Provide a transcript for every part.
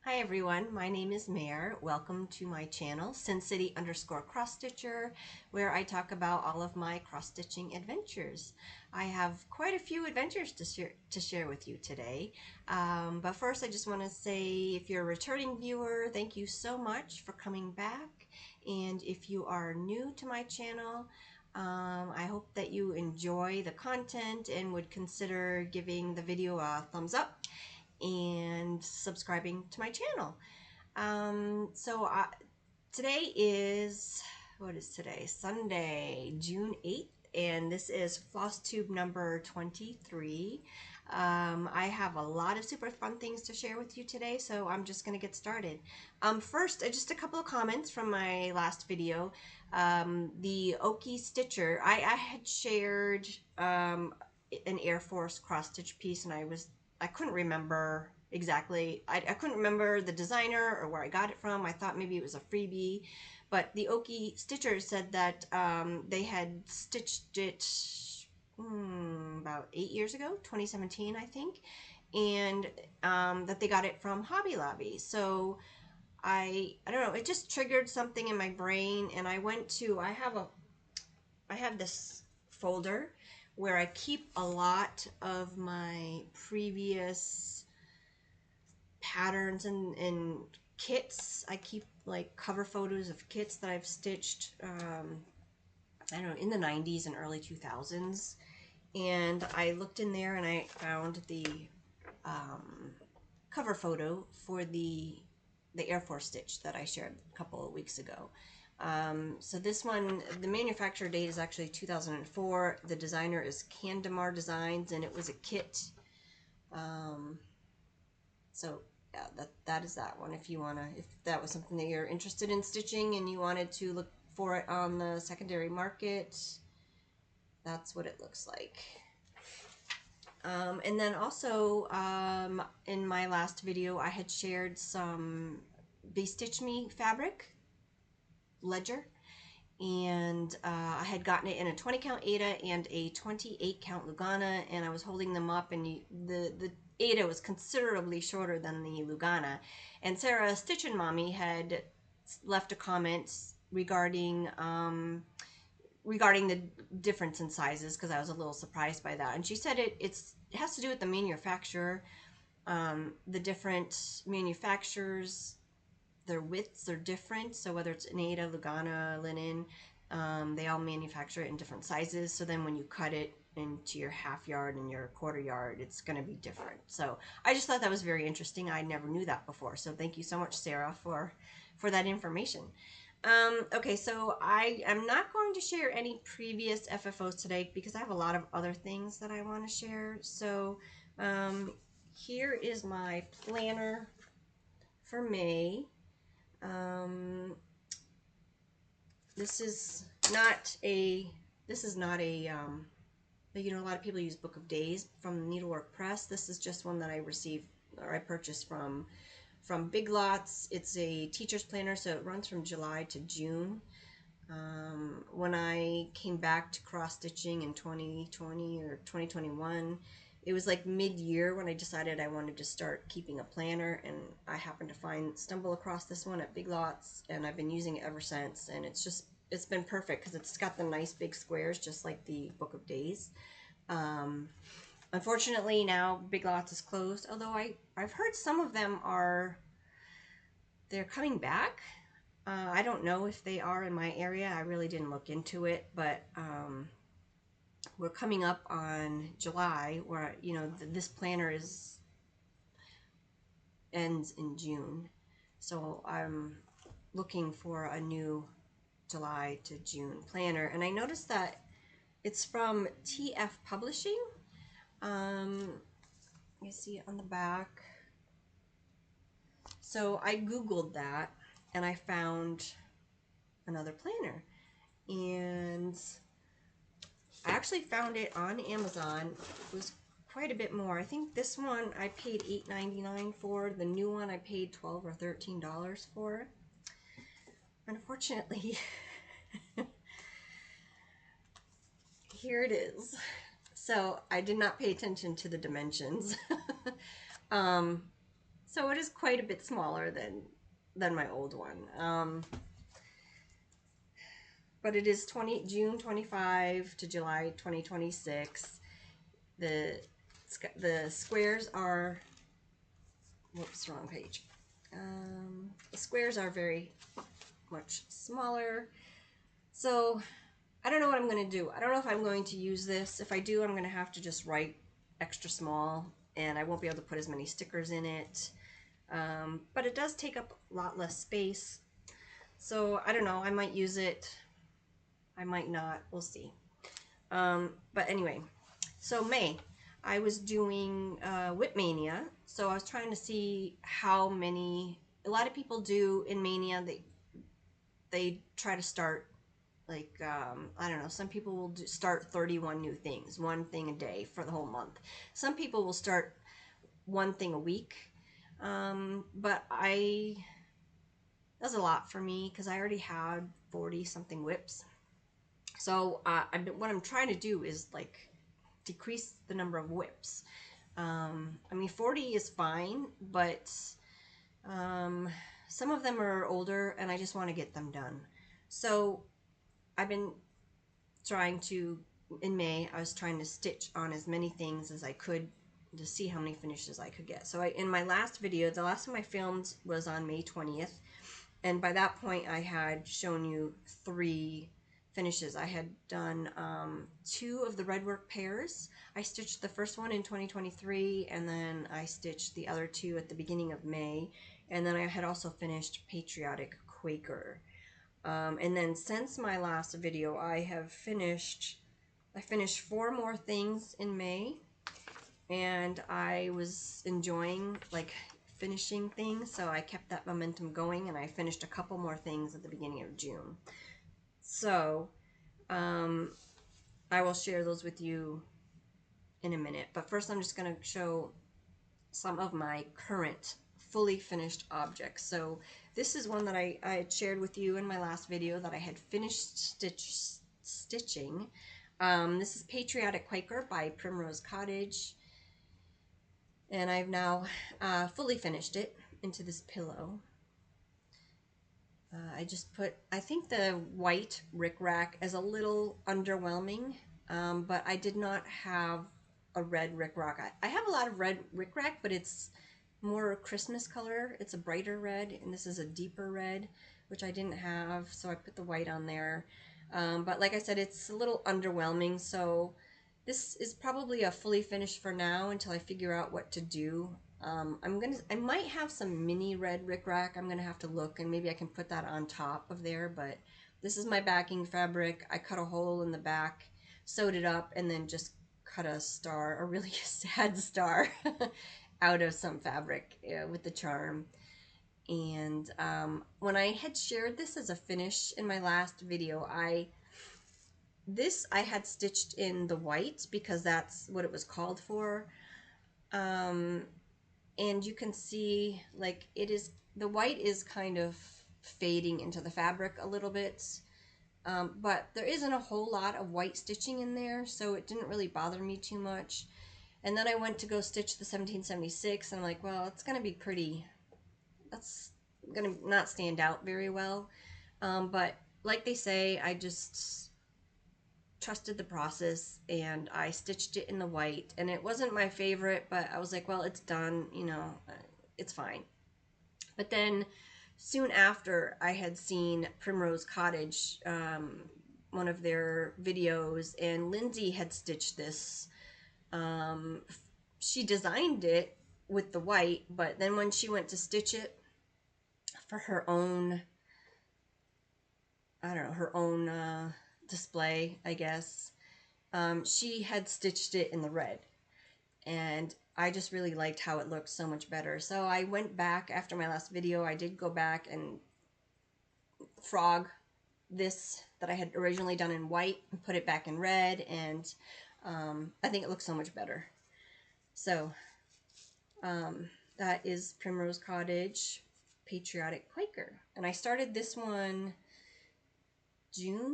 Hi everyone, my name is Mare. Welcome to my channel, Sin City _ Cross Stitcher, where I talk about all of my cross stitching adventures. I have quite a few adventures to share with you today. But first I just want to say, if you're a returning viewer, thank you so much for coming back. And if you are new to my channel, I hope that you enjoy the content and would consider giving the video a thumbs up and subscribing to my channel. Today is, what is today? Sunday, June 8th, and this is Flosstube number 23. I have a lot of super fun things to share with you today, so I'm just going to get started. First, just a couple of comments from my last video. The Okie Stitcher, I had shared an Air Force cross stitch piece, and I couldn't remember exactly. I couldn't remember the designer or where I got it from. I thought maybe it was a freebie, but the Okie Stitcher said that they had stitched it about 8 years ago, 2017 I think, and that they got it from Hobby Lobby. So I don't know, it just triggered something in my brain, and I have this folder where I keep a lot of my previous patterns and kits. I keep like cover photos of kits that I've stitched, I don't know, in the 90s and early 2000s. And I looked in there and I found the cover photo for the Air Force stitch that I shared a couple of weeks ago. So this one, the manufacturer date is actually 2004. The designer is Candamar Designs, and it was a kit. So yeah, that is that one. If that was something that you're interested in stitching and you wanted to look for it on the secondary market, that's what it looks like. And then also, in my last video, I had shared some Be Stitch Me fabric ledger, and I had gotten it in a 20 count Aida and a 28 count Lugana, and I was holding them up, and the Aida was considerably shorter than the Lugana, and Sarah Stitchin' Mommy had left a comment regarding the difference in sizes, because I was a little surprised by that, and she said it has to do with the manufacturer. The different manufacturers, their widths are different, so whether it's an Aida, Lugana, linen, they all manufacture it in different sizes, so then when you cut it into your half yard and your quarter yard, it's going to be different. So I just thought that was very interesting. I never knew that before, so thank you so much, Sarah, for that information. Okay, so I am not going to share any previous FFOs today because I have a lot of other things that I want to share. So here is my planner for May. This is not a, you know, a lot of people use Book of Days from Needlework Press. This is just one that I received, or I purchased from Big Lots. It's a teacher's planner, so it runs from July to June. When I came back to cross stitching in 2020 or 2021, it was like mid-year when I decided I wanted to start keeping a planner, and I happened to stumble across this one at Big Lots, and I've been using it ever since, and it's been perfect because it's got the nice big squares just like the Book of Days. Unfortunately now Big Lots is closed, although I've heard some of them they're coming back. I don't know if they are in my area. I really didn't look into it, but we're coming up on July, where, you know, this planner ends in June. So I'm looking for a new July to June planner, and I noticed that it's from TF Publishing. You see it on the back. So I Googled that and I found another planner, and I actually found it on Amazon. It was quite a bit more. I think this one I paid $8.99 for. The new one I paid $12 or $13 for. Unfortunately, here it is. So I did not pay attention to the dimensions. So it is quite a bit smaller than my old one. But it is June 25 to July 2026. The squares are, whoops, wrong page. The squares are very much smaller. So I don't know what I'm going to do. I don't know if I'm going to use this. If I do, I'm going to have to just write extra small, and I won't be able to put as many stickers in it. But it does take up a lot less space. So I don't know. I might use it. I might not. We'll see. But anyway, so May, I was doing WIP Mania. So I was trying to see how many. A lot of people do in Mania. They try to start, like, I don't know, some people will start 31 new things, one thing a day for the whole month. Some people will start one thing a week. But that's a lot for me because I already had 40 something WIPs. So what I'm trying to do is like decrease the number of WIPs. I mean, 40 is fine, but some of them are older and I just want to get them done. So I've been trying to, in May, I was trying to stitch on as many things as I could to see how many finishes I could get. So in my last video, the last time I filmed was on May 20th. And by that point, I had shown you 3 finishes. I had done 2 of the red work pairs. I stitched the first one in 2023, and then I stitched the other 2 at the beginning of May. And then I had also finished Patriotic Quaker. And then since my last video, I finished 4 more things in May, and I was enjoying like finishing things, so I kept that momentum going, and I finished a couple more things at the beginning of June. So I will share those with you in a minute, but first I'm just going to show some of my current fully finished objects. So this is one that I had shared with you in my last video that I had finished stitching. This is Patriotic Quaker by Primrose Cottage, and I've now fully finished it into this pillow. I just put, I think the white rickrack is a little underwhelming, but I did not have a red rickrack. I have a lot of red rickrack, but it's more Christmas color. It's a brighter red, and this is a deeper red, which I didn't have, so I put the white on there. But like I said, it's a little underwhelming, so this is probably a fully finished for now until I figure out what to do. I might have some mini red rickrack. I'm gonna have to look, and maybe I can put that on top of there, but this is my backing fabric. I cut a hole in the back, sewed it up, and then just cut a star, a really sad star, out of some fabric with the charm. And when I had shared this as a finish in my last video, I had stitched in the white because that's what it was called for. And you can see, like, the white is kind of fading into the fabric a little bit, but there isn't a whole lot of white stitching in there, so it didn't really bother me too much. And then I went to go stitch the 1776, and I'm like, well, it's gonna be pretty, that's gonna not stand out very well. But like they say, I just trusted the process, and I stitched it in the white, and it wasn't my favorite, but I was like, well, it's done, you know, it's fine. But then soon after, I had seen Primrose Cottage, one of their videos, and Lindsay had stitched this. She designed it with the white, but then when she went to stitch it for her own, I don't know, her own display, I guess, she had stitched it in the red, and I just really liked how it looked so much better. So I went back after my last video. I did go back and frog this that I had originally done in white and put it back in red, and I think it looks so much better. So that is Primrose Cottage Patriotic Quaker, and I started this one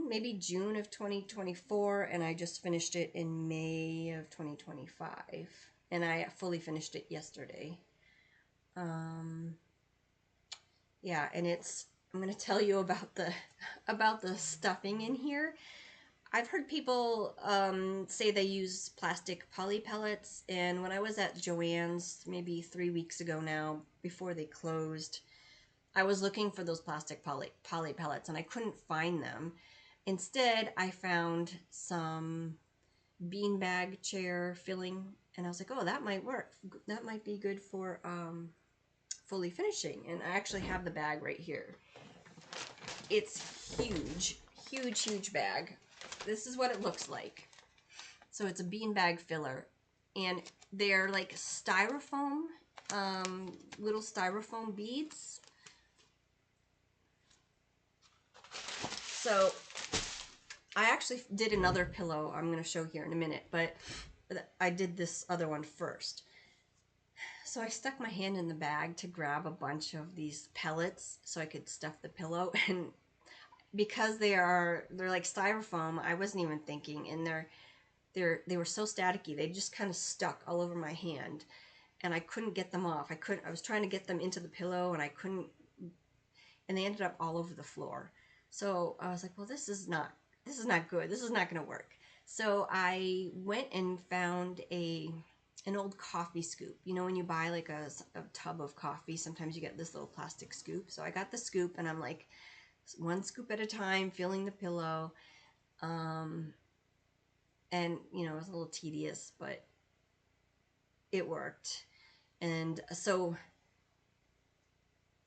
maybe June of 2024, and I just finished it in May of 2025, and I fully finished it yesterday. Yeah, and I'm going to tell you about the stuffing in here. I've heard people say they use plastic poly pellets, and when I was at Joann's maybe 3 weeks ago now, before they closed, I was looking for those plastic poly pellets and I couldn't find them. Instead, I found some beanbag chair filling, and I was like, oh, that might work. That might be good for fully finishing. And I actually have the bag right here. It's huge, huge, huge bag. This is what it looks like. So it's a beanbag filler, and they're like styrofoam, little styrofoam beads. So I actually did another pillow I'm going to show here in a minute, but I did this other one first. So I stuck my hand in the bag to grab a bunch of these pellets so I could stuff the pillow, and because they're like styrofoam, I wasn't even thinking, and they were so staticky, they just kind of stuck all over my hand, and I couldn't get them off. I was trying to get them into the pillow, and I couldn't, and they ended up all over the floor. So I was like, well, this is not good. This is not going to work. So I went and found an old coffee scoop. You know, when you buy like a tub of coffee, sometimes you get this little plastic scoop. So I got the scoop, and I'm like, one scoop at a time, filling the pillow. And, you know, it was a little tedious, but it worked. And so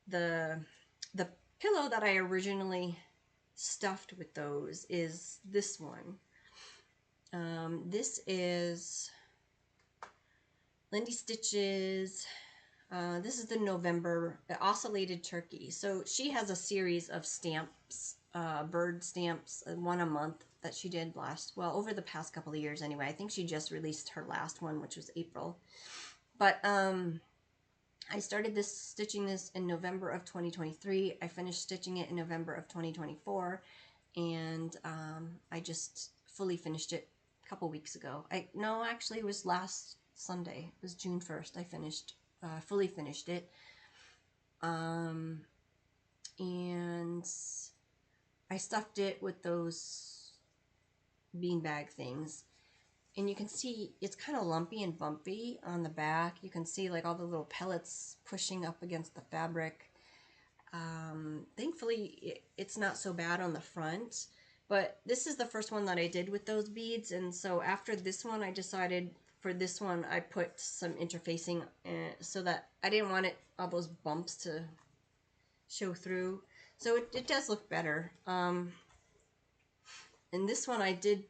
the pillow that I originally stuffed with those is this one. This is Lindy Stitch's. This is the November Oscellated Turkey. So she has a series of stamps, bird stamps, one a month that she did over the past couple of years anyway. I think she just released her last one, which was April. But I started stitching this in November of 2023. I finished stitching it in November of 2024, and I just fully finished it a couple weeks ago. No, actually, it was last Sunday. It was June 1st. I fully finished it. And I stuffed it with those beanbag things. And you can see it's kind of lumpy and bumpy on the back. You can see like all the little pellets pushing up against the fabric. Thankfully, it's not so bad on the front. But this is the first one that I did with those beads. And so after this one, I decided for this one, I put some interfacing so that I didn't want all those bumps to show through. So it does look better. And this one when I did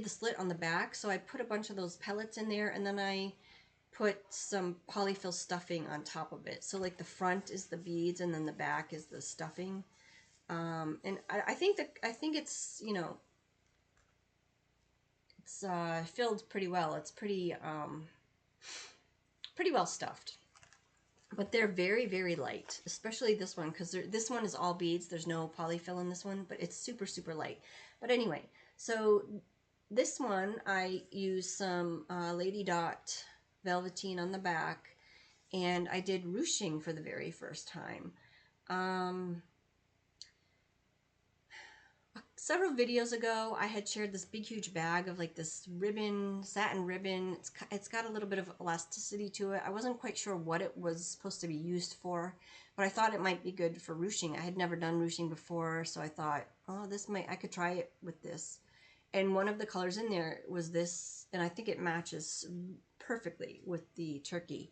the slit on the back, so I put a bunch of those pellets in there, and then I put some polyfill stuffing on top of it. So like the front is the beads, and then the back is the stuffing. And I think it's, you know, it's filled pretty well. It's pretty well stuffed. But they're very, very light, especially this one, because this one is all beads. There's no polyfill in this one, but it's super, super light. But anyway, so this one, I used some Lady Dot velveteen on the back, and I did ruching for the very first time. Several videos ago, I had shared this big, huge bag of like this ribbon, satin ribbon. It's got a little bit of elasticity to it. I wasn't quite sure what it was supposed to be used for, but I thought it might be good for ruching. I had never done ruching before, so I thought, oh, I could try it with this. And one of the colors in there was this, and I think it matches perfectly with the turkey.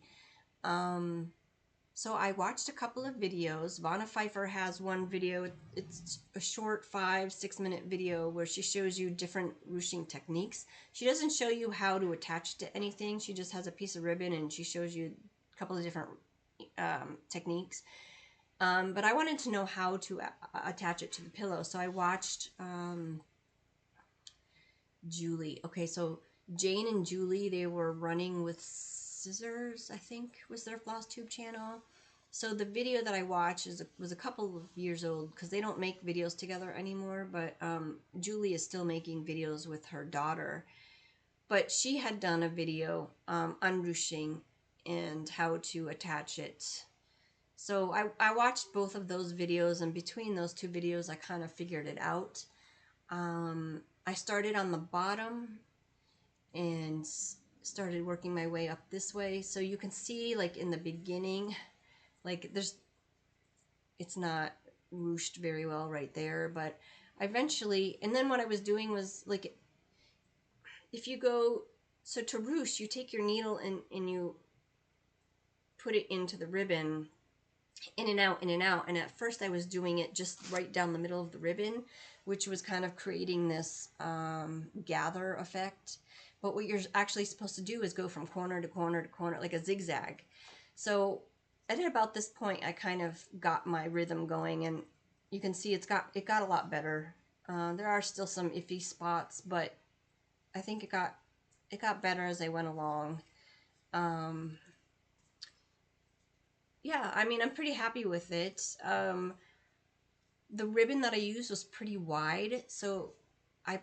So I watched a couple of videos. Vanna Pfeiffer has one video. It's a short 5-6 minute video where she shows you different ruching techniques. She doesn't show you how to attach to anything. She just has a piece of ribbon and she shows you a couple of different techniques. But I wanted to know how to attach it to the pillow. So I watched Julie. Okay, so Jane and Julie, they were running with scissors, I think was their Flosstube channel. So the video that I watched was a couple of years old, because they don't make videos together anymore, but Julie is still making videos with her daughter. But she had done a video on ruching, and how to attach it. So I watched both of those videos, and between those two videos I kind of figured it out. I started on the bottom and started working my way up this way. So you can see, like, in the beginning, like, it's not ruched very well right there, but eventually, and then what I was doing was, like, if you go, so to ruche, you take your needle and you put it into the ribbon, in and out, in and out. And at first I was doing it just right down the middle of the ribbon, which was kind of creating this gather effect. But what you're actually supposed to do is go from corner to corner to corner, like a zigzag. So at about this point, I kind of got my rhythm going, and you can see it got a lot better. There are still some iffy spots, but I think it got better as I went along. Yeah, I mean, I'm pretty happy with it. The ribbon that I used was pretty wide, so I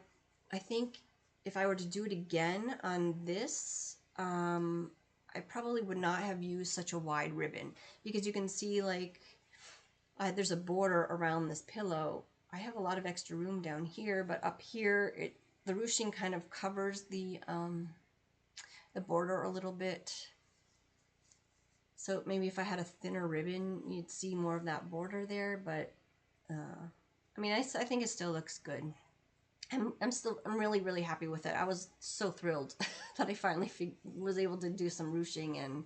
think if I were to do it again on this, I probably would not have used such a wide ribbon, because you can see, like, there's a border around this pillow. I have a lot of extra room down here, but up here the ruching kind of covers the border a little bit. So maybe if I had a thinner ribbon, you'd see more of that border there, but I mean, I think it still looks good. I'm really, really happy with it. I was so thrilled that I finally was able to do some ruching, and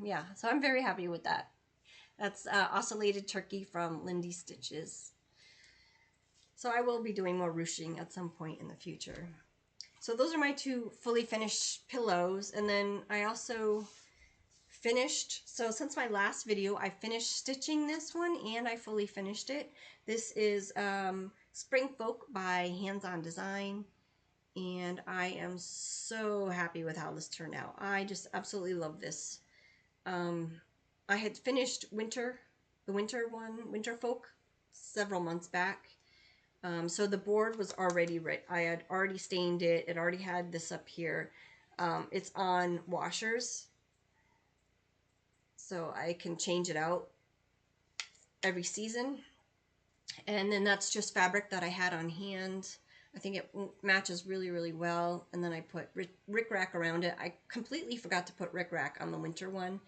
yeah, so I'm very happy with that. That's Oscellated Turkey from Lindy Stitches. So I will be doing more ruching at some point in the future. So those are my two fully finished pillows, and then I also finished, so since my last video, I finished stitching this one and I fully finished it. This is Spring Folk by Hands On Design, and I am so happy with how this turned out. I just absolutely love this. I had finished the winter one, Winter Folk, several months back. So the board was already ready. I had already stained it. It already had this up here. It's on washers, so I can change it out every season. And then that's just fabric that I had on hand. I think it matches really, really well. And then I put rickrack around it. I completely forgot to put rickrack on the winter one.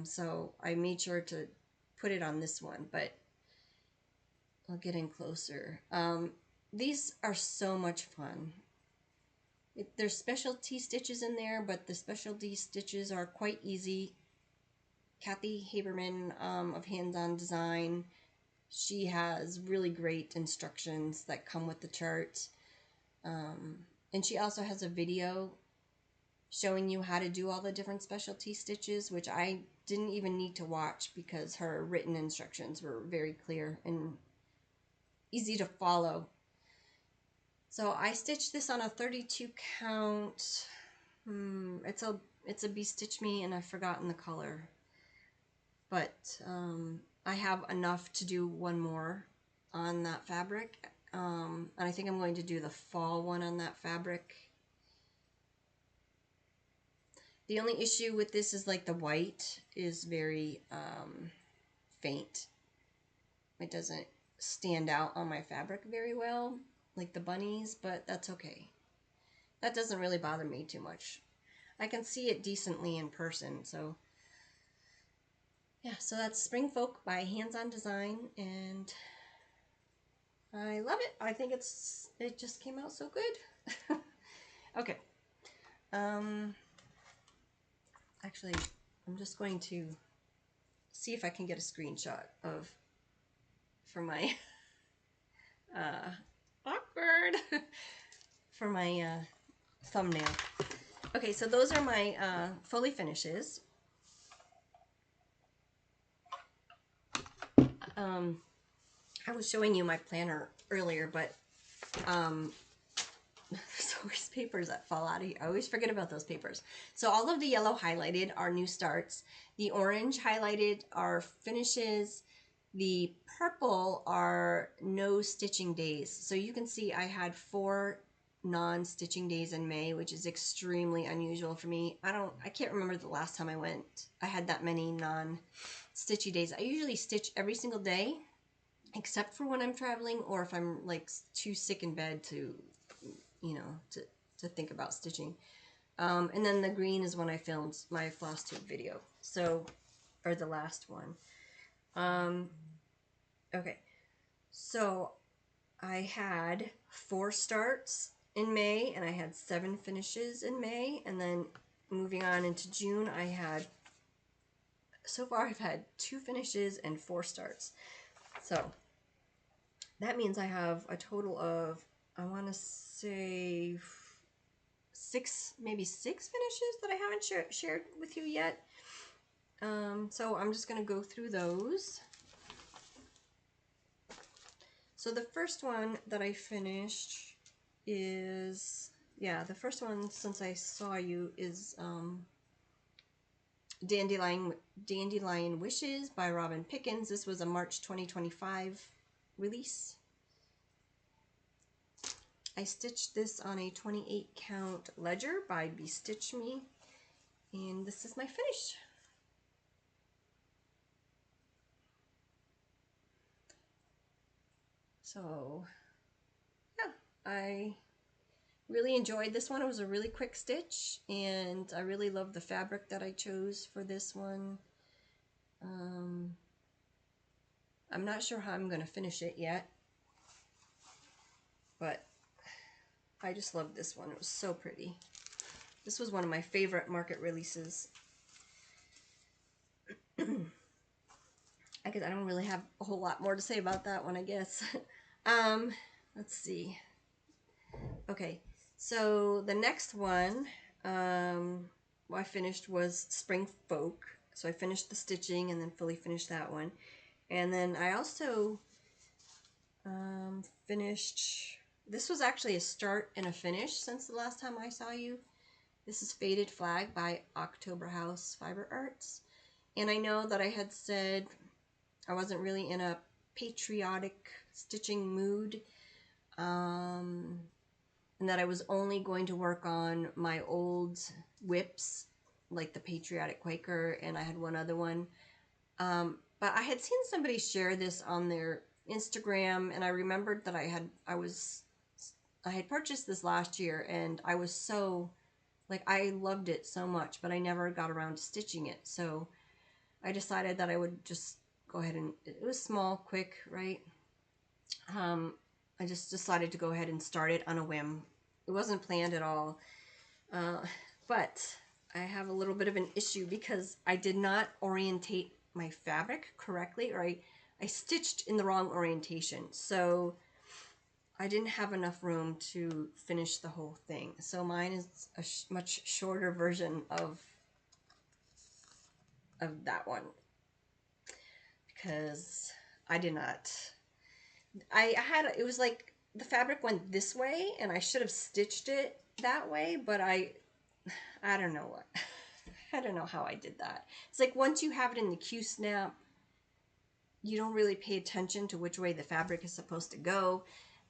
So I made sure to put it on this one, but I'll get in closer. These are so much fun. There's specialty stitches in there, but the specialty stitches are quite easy. Kathy Haberman of Hands On Design, she has really great instructions that come with the chart. And she also has a video showing you how to do all the different specialty stitches, which I didn't even need to watch because her written instructions were very clear and easy to follow. So I stitched this on a 32 count. It's a Be Stitch Me, and I've forgotten the color. But I have enough to do one more on that fabric. And I think I'm going to do the fall one on that fabric. The only issue with this is, like, the white is very faint. It doesn't stand out on my fabric very well, like the bunnies, but that's okay. That doesn't really bother me too much. I can see it decently in person, so yeah. So that's Spring Folk by Hands On Design, and I love it. I think it just came out so good. Okay. Actually, I'm just going to see if I can get a screenshot for my awkward for my thumbnail. Okay, so those are my fully finishes. I was showing you my planner earlier, but there's always papers that fall out of here. I always forget about those papers. So all of the yellow highlighted are new starts. The orange highlighted are finishes. The purple are no stitching days. So you can see I had 4 non-stitching days in May, which is extremely unusual for me. I can't remember the last time I had that many non-stitchy days. I usually stitch every single day, except for when I'm traveling or if I'm like too sick in bed to, you know, to think about stitching. And then the green is when I filmed my Flosstube video. So, or the last one. Okay. So I had 4 starts in May and I had 7 finishes in May. And then moving on into June, so far I've had 2 finishes and 4 starts. So that means I have a total of, I want to say 6, maybe 6 finishes that I haven't shared with you yet. So I'm just going to go through those. So the first one that I finished is, the first one since I saw you is Dandelion Wishes by Robin Pickens. This was a March 2025 release. I stitched this on a 28 count ledger by Bestitch Me, and this is my finish. So yeah, I really enjoyed this one. It was a really quick stitch, and I really love the fabric that I chose for this one. I'm not sure how I'm going to finish it yet, but I just love this one. It was so pretty. This was one of my favorite market releases. I guess I don't really have a whole lot more to say about that one, I guess. Let's see. Okay, so the next one I finished was Spring Folk. So I finished the stitching and then fully finished that one. And then I also finished, this was actually a start and a finish since the last time I saw you. This is Faded Flag by October House Fiber Arts. And I know that I had said I wasn't really in a patriotic stitching mood, and that I was only going to work on my old WIPs, like the Patriotic Quaker, and I had one other one. But I had seen somebody share this on their Instagram, and I remembered that I had purchased this last year, and I was so, like, I loved it so much, but I never got around to stitching it. So I decided that I would just go ahead and, it was small, quick, right? I just decided to go ahead and start it on a whim. It wasn't planned at all. But I have a little bit of an issue because I did not orientate my fabric correctly, or I stitched in the wrong orientation. So I didn't have enough room to finish the whole thing. So mine is a much shorter version of that one, because I did not, it was like the fabric went this way and I should have stitched it that way, but I don't know what, I don't know how I did that. It's like once you have it in the Q-snap, you don't really pay attention to which way the fabric is supposed to go,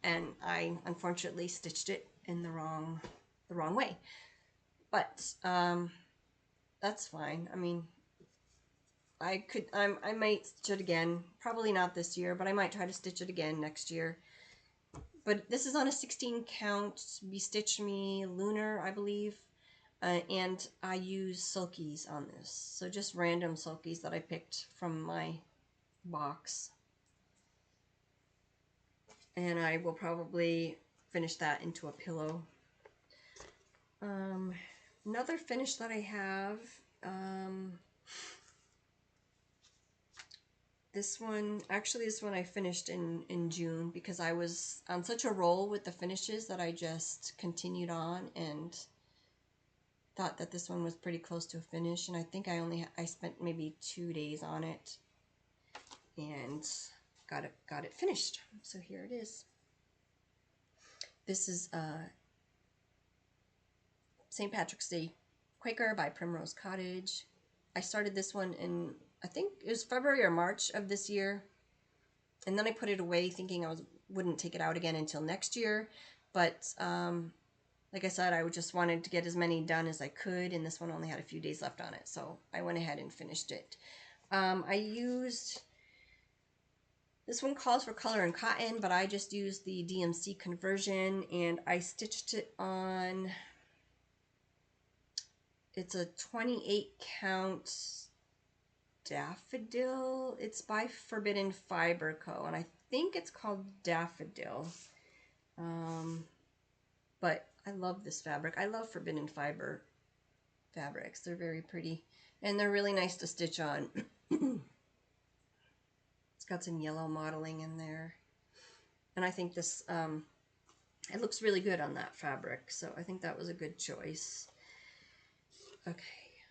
and I unfortunately stitched it in the wrong way. But that's fine. I mean, I might stitch it again. Probably not this year, but I might try to stitch it again next year. But this is on a 16 count Bestitch Me Lunar, I believe. And I use sulkies on this. So just random sulkies that I picked from my box. And I will probably finish that into a pillow. Another finish that I have, this one I finished in June because I was on such a roll with the finishes that I just continued on and thought that this one was pretty close to a finish. And I think I spent maybe 2 days on it and got it finished. So here it is. This is St. Patrick's Day Quaker by Primrose Cottage. I started this one in, I think it was February or March of this year, and then I put it away thinking wouldn't take it out again until next year. But like I said, I just wanted to get as many done as I could, and this one only had a few days left on it, so I went ahead and finished it. I used, this one calls for color and cotton, but I just used the DMC conversion, and I stitched it on, it's a 28 count daffodil. It's by Forbidden Fiber Co. and I think it's called Daffodil. But I love this fabric. I love Forbidden Fiber fabrics. They're very pretty and they're really nice to stitch on. It's got some yellow modeling in there, and I think this it looks really good on that fabric, so I think that was a good choice. Okay,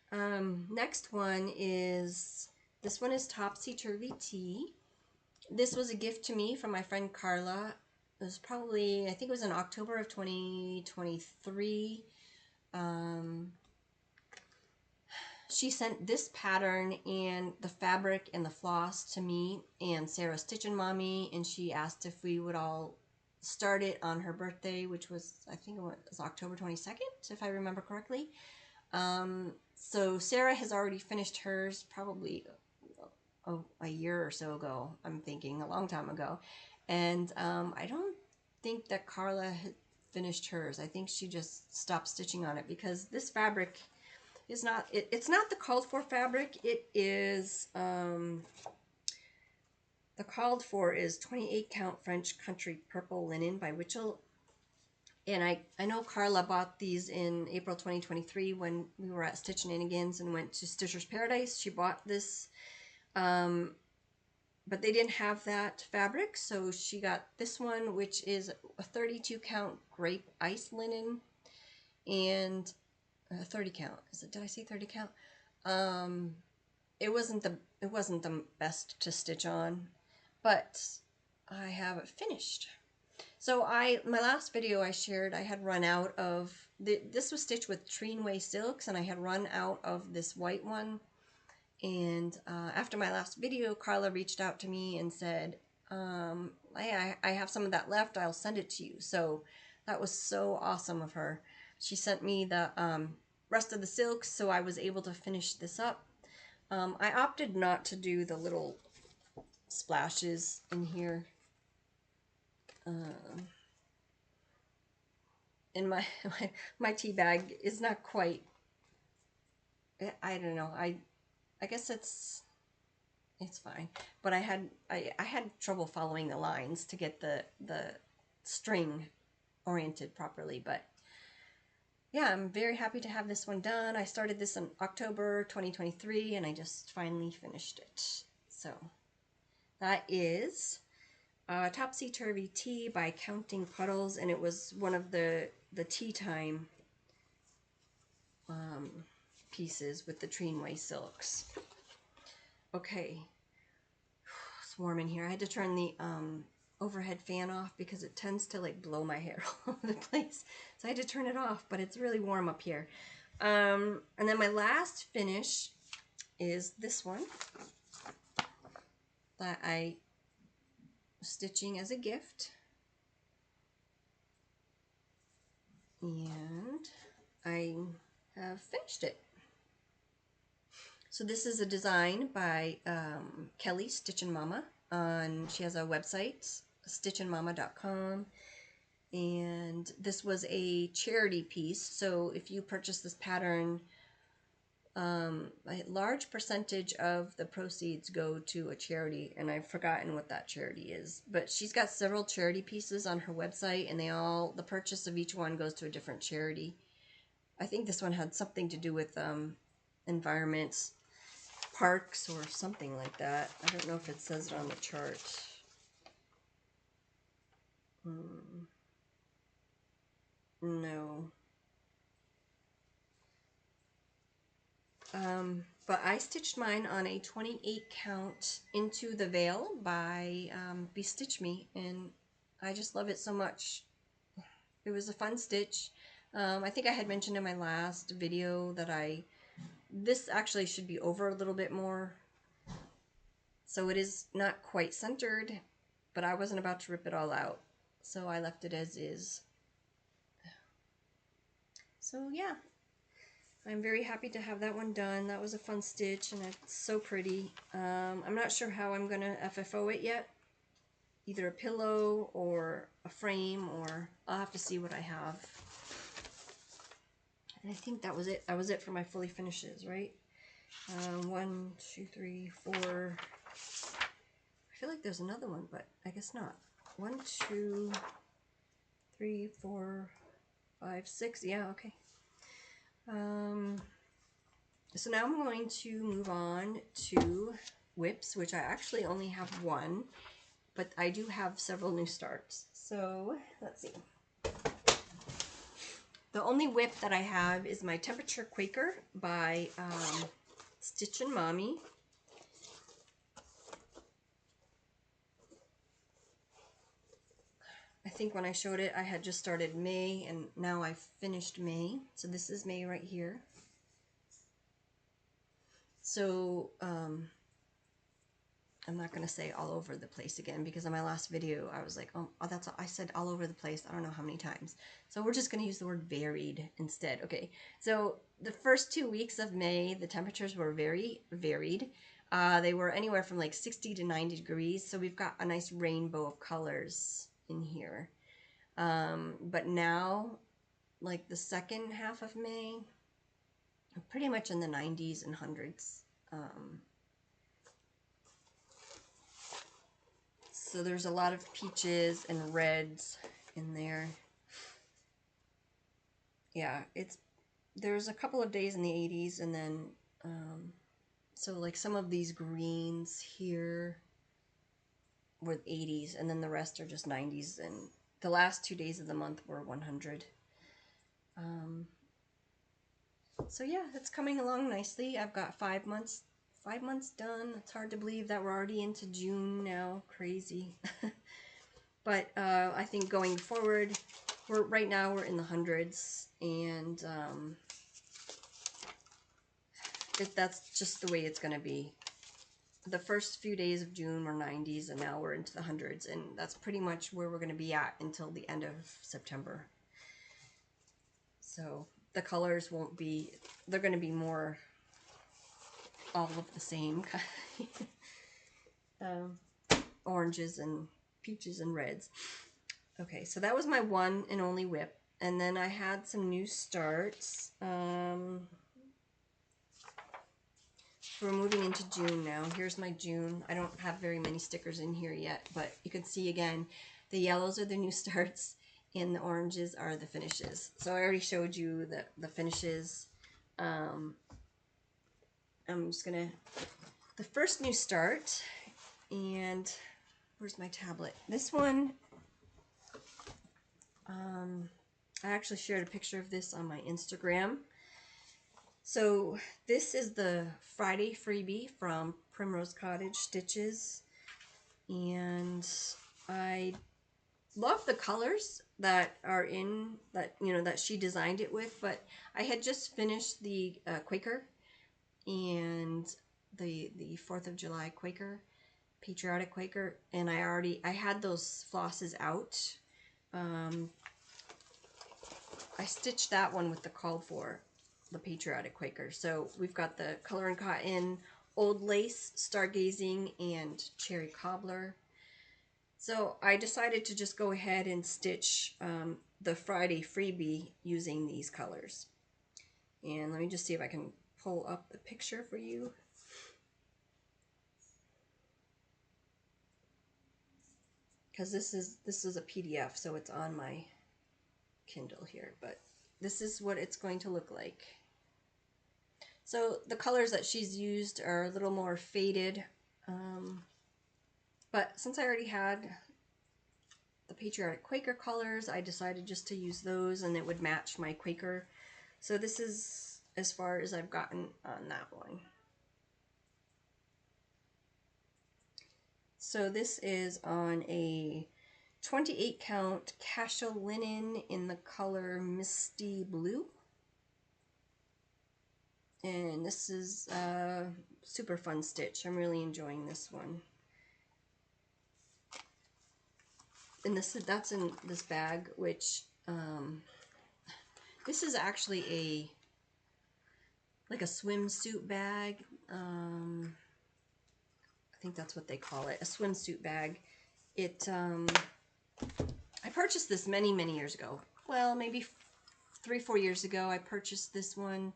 next one is, this one is Topsy Turvy Tea. This was a gift to me from my friend Carla. It was probably, I think it was in October of 2023. She sent this pattern and the fabric and the floss to me and Sarah Stitchin' Mommy, and she asked if we would all start it on her birthday, which was, I think it was October 22nd, if I remember correctly. So Sarah has already finished hers probably a year or so ago, I'm thinking, a long time ago. And I don't think that Carla had finished hers. I think she just stopped stitching on it because this fabric is not, it's not the called for fabric. It is, the called for is 28 count French country purple linen by Witchell. And I know Carla bought these in April 2023 when we were at Stitch Shenanigans and went to Stitcher's Paradise. She bought this, but they didn't have that fabric, so she got this one, which is a 32 count grape ice linen, and 30 count. Did I say 30 count? It wasn't the best to stitch on, but I have it finished. So my last video I shared, I had run out of this was stitched with Treenway silks, and I had run out of this white one. And after my last video, Carla reached out to me and said, I have some of that left, I'll send it to you. So that was so awesome of her. She sent me the rest of the silks, so I was able to finish this up. I opted not to do the little splashes in here. And my tea bag is not quite, I don't know, I guess it's fine, but I had trouble following the lines to get the string oriented properly. But yeah, I'm very happy to have this one done. I started this in October 2023 and I just finally finished it. So that is Topsy Turvy Tea by Counting Puddles, and it was one of the tea time pieces with the Treenway silks. Okay, it's warm in here. I had to turn the overhead fan off because it tends to like blow my hair all over the place. So I had to turn it off, but it's really warm up here. And then my last finish is this one that I was stitching as a gift. And I have finished it. So this is a design by Kelly Stitchin' Mama. She has a website, stitchinmama.com, and this was a charity piece. So if you purchase this pattern, a large percentage of the proceeds go to a charity, and I've forgotten what that charity is. But she's got several charity pieces on her website, and the purchase of each one goes to a different charity. I think this one had something to do with environments, parks, or something like that. I don't know if it says it on the chart. No. But I stitched mine on a 28 count Into the Veil by Bestitch Me, and I just love it so much. It was a fun stitch. I think I had mentioned in my last video that this actually should be over a little bit more. So it is not quite centered, but I wasn't about to rip it all out, so I left it as is. So yeah, I'm very happy to have that one done. That was a fun stitch and it's so pretty. I'm not sure how I'm gonna FFO it yet. Either a pillow or a frame, or I'll have to see what I have. And I think that was it. That was it for my fully finishes, right? 1, 2, 3, 4. I feel like there's another one, but I guess not. 1, 2, 3, 4, 5, 6. Yeah, okay. So now I'm going to move on to WIPs, which I actually only have one, but I do have several new starts. So let's see. The only WIP that I have is my Temperature Quaker by Stitch and Mommy. I think when I showed it, I had just started May, and now I've finished May. So this is May right here. So I'm not going to say all over the place again, because in my last video I was like, oh, that's I said all over the place. I don't know how many times. So we're just going to use the word varied instead. Okay, so the first 2 weeks of May, the temperatures were very varied. They were anywhere from like 60 to 90 degrees. So we've got a nice rainbow of colors in here. But now, like the second half of May, pretty much in the 90s and hundreds. So there's a lot of peaches and reds in there. Yeah, there's a couple of days in the 80s, and then so like some of these greens here were 80s, and then the rest are just 90s, and the last 2 days of the month were 100. So yeah, it's coming along nicely. I've got 5 months done. It's hard to believe that we're already into June now. Crazy. But I think going forward, right now we're in the hundreds, and that's just the way it's going to be. The first few days of June were 90s, and now we're into the hundreds, and that's pretty much where we're going to be at until the end of September. So the colors won't be, they're going to be more all of the same. Oranges and peaches and reds. Okay, so that was my one and only WIP. And then I had some new starts. We're moving into June now. Here's my June. I don't have very many stickers in here yet, but you can see again, the yellows are the new starts and the oranges are the finishes. So I already showed you the finishes. I'm just gonna, the first new start, and where's my tablet? This one, I actually shared a picture of this on my Instagram. So this is the Friday freebie from Primrose Cottage Stitches, and I love the colors that are in that, you know, that she designed it with. But I had just finished the Quaker and the 4th of July Quaker, Patriotic Quaker, and I had those flosses out. I stitched that one with the called for, the Patriotic Quaker. So we've got the Color and Cotton, Old Lace, Stargazing, and Cherry Cobbler. So I decided to just go ahead and stitch the Friday freebie using these colors. And let me just see if I can pull up the picture for you. Because this is a PDF, so it's on my Kindle here, but this is what it's going to look like. So the colors that she's used are a little more faded, but since I already had the Patriotic Quaker colors, I decided just to use those, and it would match my Quaker. So this is as far as I've gotten on that one. So this is on a 28 count casual linen in the color Misty Blue. And this is a super fun stitch. I'm really enjoying this one. And that's in this bag, which This is actually like a swimsuit bag. I think that's what they call it, a swimsuit bag. I purchased this many, many years ago. Well, maybe 3-4 years ago. I purchased this one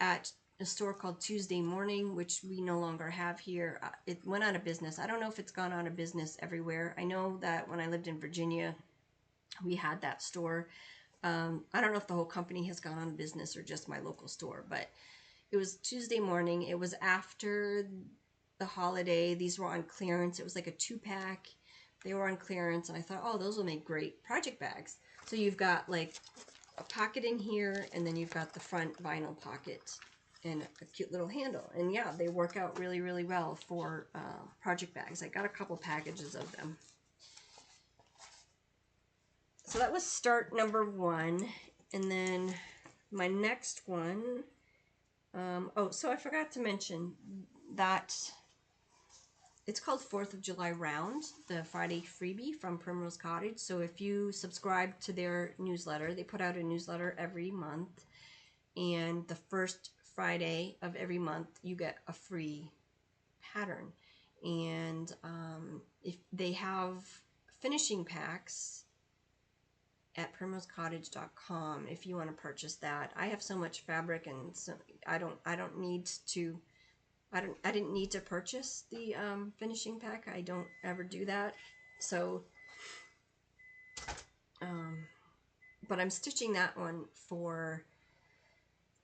at a store called Tuesday Morning, which we no longer have here. It went out of business. I don't know if it's gone out of business everywhere. I know that when I lived in Virginia, we had that store. I don't know if the whole company has gone out of business or just my local store, but it was Tuesday Morning. It was after the holiday. These were on clearance. It was like a 2-pack. They were on clearance, and I thought, oh, those will make great project bags. So you've got like a pocket in here, and then you've got the front vinyl pocket and a cute little handle. And yeah, they work out really, really well for project bags. I got a couple packages of them. So that was start number 1. And then my next one, oh, so I forgot to mention that it's called 4th of July Round, the Friday freebie from Primrose Cottage. So if you subscribe to their newsletter, they put out a newsletter every month. And the first Friday of every month, you get a free pattern. And if they have finishing packs at primrosecottage.com if you want to purchase that. I have so much fabric, and so I didn't need to purchase the finishing pack. I don't ever do that. So but I'm stitching that one for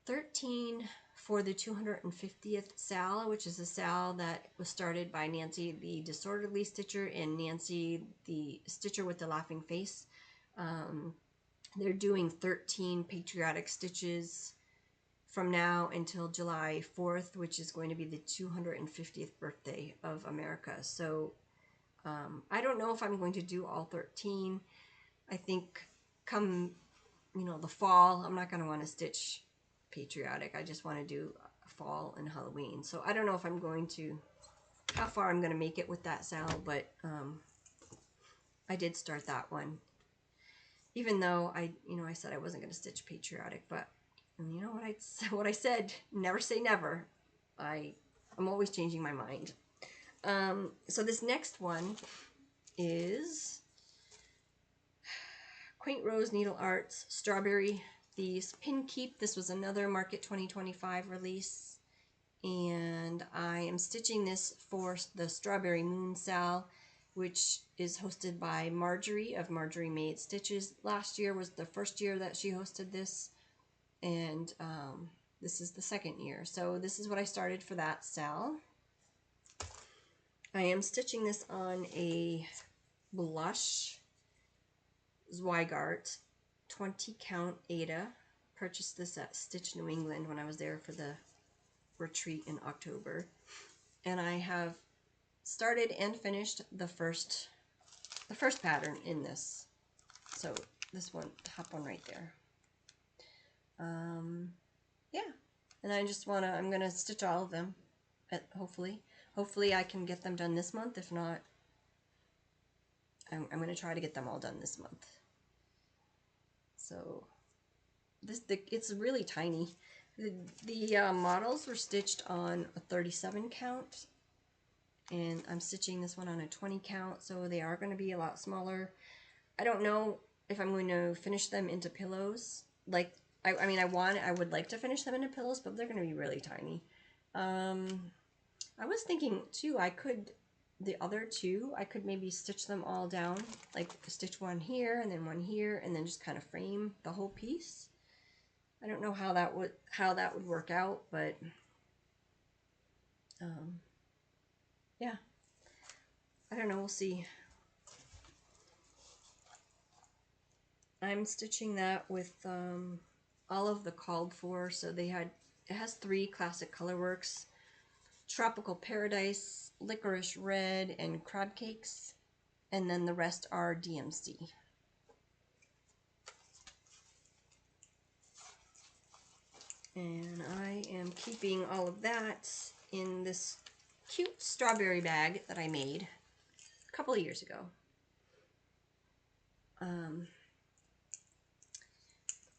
$13 for the 250th sal, which is a sal that was started by Nancy the Disorderly Stitcher and Nancy the Stitcher with the Laughing Face. They're doing 13 patriotic stitches from now until July 4th, which is going to be the 250th birthday of America. So I don't know if I'm going to do all 13. I think come, the fall, I'm not going to want to stitch patriotic. I just want to do fall and Halloween. So I don't know if I'm going to, how far I'm going to make it with that sal, but I did start that one. Even though I said I wasn't going to stitch patriotic, but you know what I said, never say never. I'm always changing my mind. So this next one is Quaint Rose Needle Arts Strawberry Thieves Pinkeep. This was another Market 2025 release, and I am stitching this for the Strawberry Moon Sal, which is hosted by Marjorie of Marjorie Made Stitches. Last year was the first year that she hosted this, and this is the second year. So this is what I started for that sal. I am stitching this on a blush Zweigart 20 count Ada. Purchased this at Stitch New England when I was there for the retreat in October. And I have started and finished the first pattern in this. So this one, top one right there. Yeah, and I'm gonna stitch all of them. Hopefully I can get them done this month. If not, I'm gonna try to get them all done this month. So it's really tiny. The models were stitched on a 37 count, and I'm stitching this one on a 20 count, so they are going to be a lot smaller. I don't know if I'm going to finish them into pillows. Like, I would like to finish them into pillows, but they're going to be really tiny. I was thinking too, the other two, I could maybe stitch them all down, like stitch one here and then one here, and then just kind of frame the whole piece. I don't know how that would work out, but yeah, I don't know, we'll see. I'm stitching that with all of the called for, so it has 3 classic colorworks: Tropical Paradise, Licorice Red, and Crab Cakes, and then the rest are DMC. And I am keeping all of that in this cute strawberry bag that I made a couple of years ago.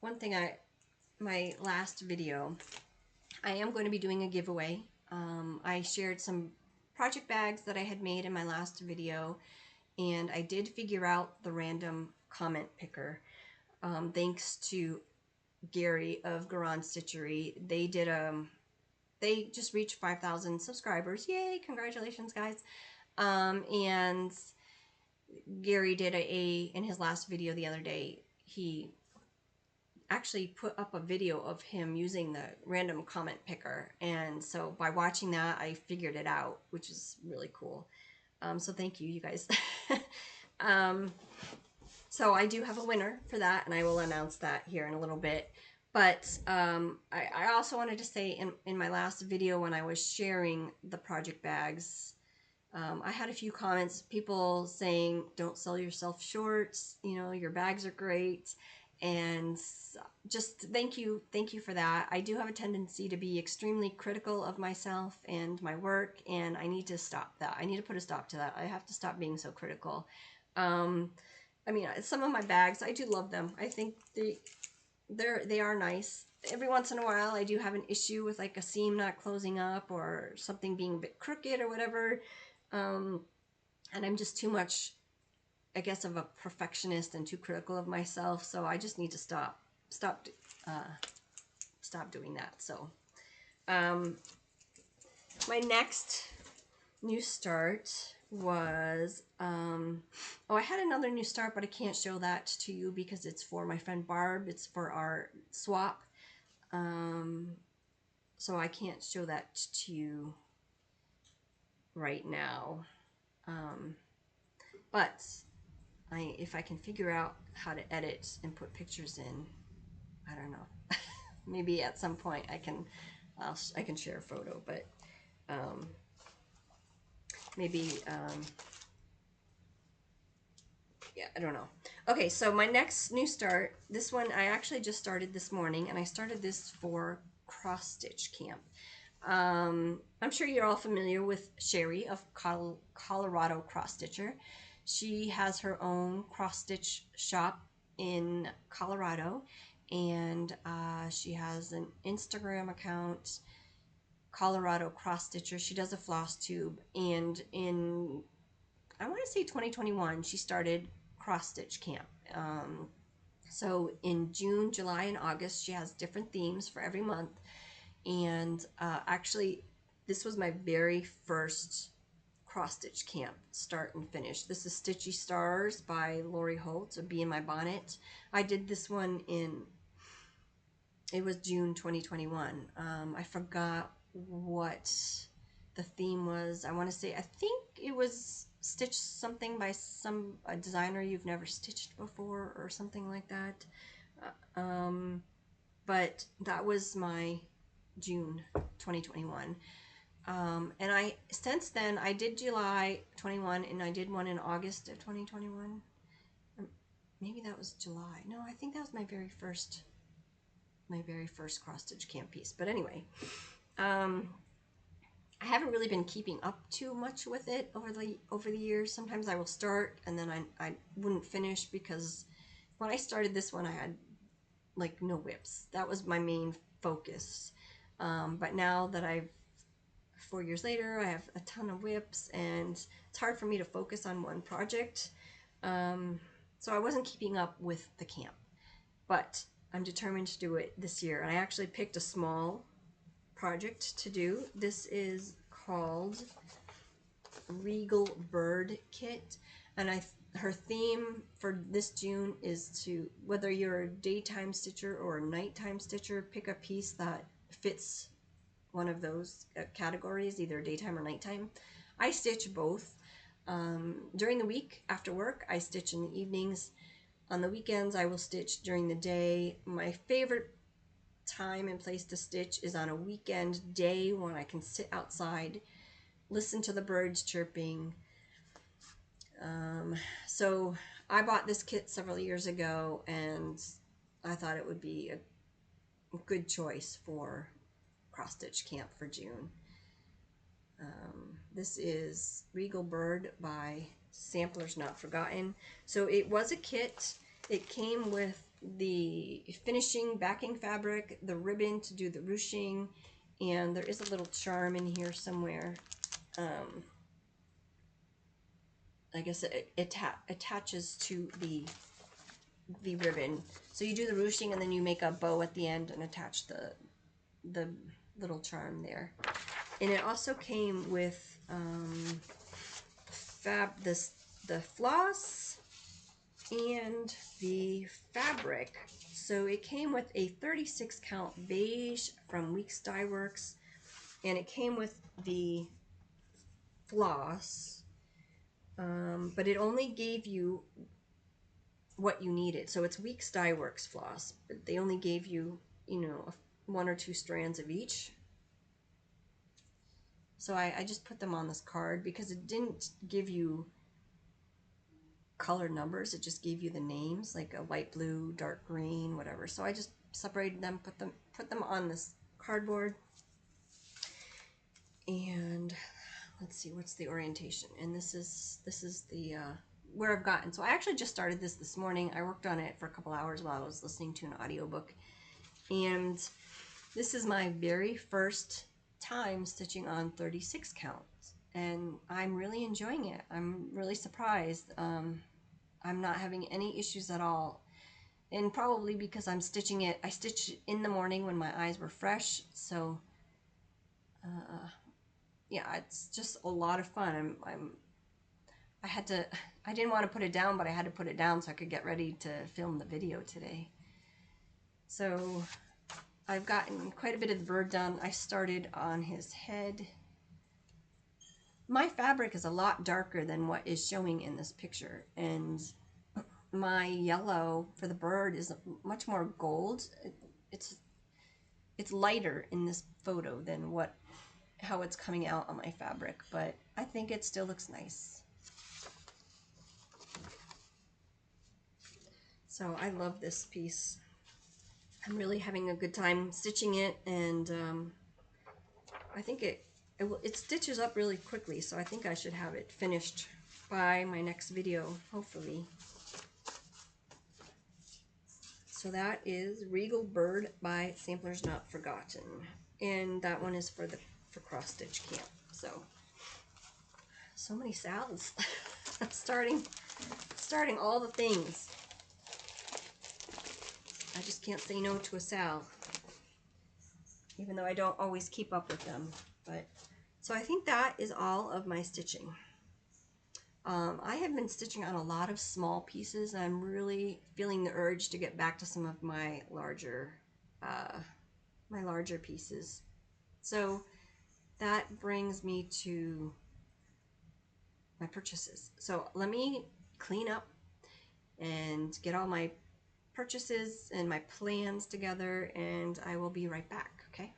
One thing my last video, I am going to be doing a giveaway. I shared some project bags that I had made in my last video, and I did figure out the random comment picker. Thanks to Gary of Garon Stitchery. They just reached 5,000 subscribers. Yay, congratulations guys. And Gary did in his last video the other day, he actually put up a video of him using the random comment picker, and so by watching that I figured it out, which is really cool. So thank you, you guys. So I do have a winner for that, and I will announce that here in a little bit. But I also wanted to say in my last video when I was sharing the project bags, I had a few comments, people saying, don't sell yourself short, you know, your bags are great. And just thank you for that. I do have a tendency to be extremely critical of myself and my work, and I need to stop that. I need to put a stop to that. I have to stop being so critical. I mean, some of my bags, I do love them. I think they are nice. Every once in a while, I do have an issue with like a seam not closing up or something being a bit crooked or whatever. And I'm just too much, I guess, of a perfectionist and too critical of myself. So I just need to stop doing that. So, my next new start was, oh, I had another new start, but I can't show that to you because it's for my friend Barb. It's for our swap. So I can't show that to you right now. But if I can figure out how to edit and put pictures in, I don't know. Maybe at some point I can share a photo, but maybe yeah, I don't know. Okay, so my next new start, this one I actually just started this morning, and I started this for cross stitch camp. I'm sure you're all familiar with Sherry of Colorado Cross Stitcher. She has her own cross stitch shop in Colorado, and she has an Instagram account, Colorado Cross Stitcher. She does a Flosstube, and in, I want to say 2021, she started cross stitch camp. So in June, July, and August, she has different themes for every month. And actually, this was my very first cross stitch camp, start and finish. This is Stitchy Stars by Lori Holt, a Bee in My Bonnet. I did this one it was June 2021. I forgot what the theme was. I want to say, I think it was Stitch something by a designer you've never stitched before or something like that. But that was my June 2021. And since then, I did July 21, and I did one in August of 2021. Maybe that was July. No, I think that was my very first cross stitch camp piece. But anyway, I haven't really been keeping up too much with it over the years. Sometimes I will start and then I wouldn't finish, because when I started this one, I had like no WIPs. That was my main focus. But now that 4 years later, I have a ton of WIPs, and it's hard for me to focus on one project. So I wasn't keeping up with the camp, but I'm determined to do it this year. And I actually picked a small project to do. This is called Regal Bird Kit, and her theme for this June is to, whether you're a daytime stitcher or a nighttime stitcher, pick a piece that fits one of those categories, either daytime or nighttime. I stitch both. During the week after work, I stitch in the evenings. On the weekends, I will stitch during the day. My favorite time and place to stitch is on a weekend day when I can sit outside, listen to the birds chirping. So I bought this kit several years ago, and I thought it would be a good choice for cross stitch camp for June. This is Regal Bird by Samplers Not Forgotten. So it was a kit. It came with the finishing backing fabric, the ribbon to do the ruching, and there is a little charm in here somewhere. I guess it attaches to the ribbon. So you do the ruching and then you make a bow at the end and attach the little charm there. And it also came with the floss and the fabric. So it came with a 36 count beige from Weeks Dye Works, and it came with the floss, but it only gave you what you needed. So it's Weeks Dye Works floss, but they only gave you, you know, one or two strands of each. So I just put them on this card because it didn't give you color numbers, it just gave you the names, like a light blue, dark green, whatever. So I just separated them, put them on this cardboard. And let's see, what's the orientation? And this is the where I've gotten. So I actually just started this morning. I worked on it for a couple hours while I was listening to an audiobook. And this is my very first time stitching on 36 counts. And I'm really enjoying it. I'm really surprised. I'm not having any issues at all. And probably because I'm stitching it, I stitched in the morning when my eyes were fresh. So, yeah, it's just a lot of fun. I didn't want to put it down, but I had to put it down so I could get ready to film the video today. So I've gotten quite a bit of the bird done. I started on his head. My fabric is a lot darker than what is showing in this picture, and my yellow for the bird is much more gold. It's lighter in this photo than how it's coming out on my fabric, but I think it still looks nice. So I love this piece. I'm really having a good time stitching it, and I think it stitches up really quickly, so I think I should have it finished by my next video, hopefully. So that is Regal Bird by Samplers Not Forgotten, and that one is for cross stitch camp. So many Sal's. starting all the things. I just can't say no to a Sal, even though I don't always keep up with them. But so I think that is all of my stitching. I have been stitching on a lot of small pieces. I'm really feeling the urge to get back to some of my larger pieces. So that brings me to my purchases. So let me clean up and get all my purchases and my plans together, and I will be right back, okay?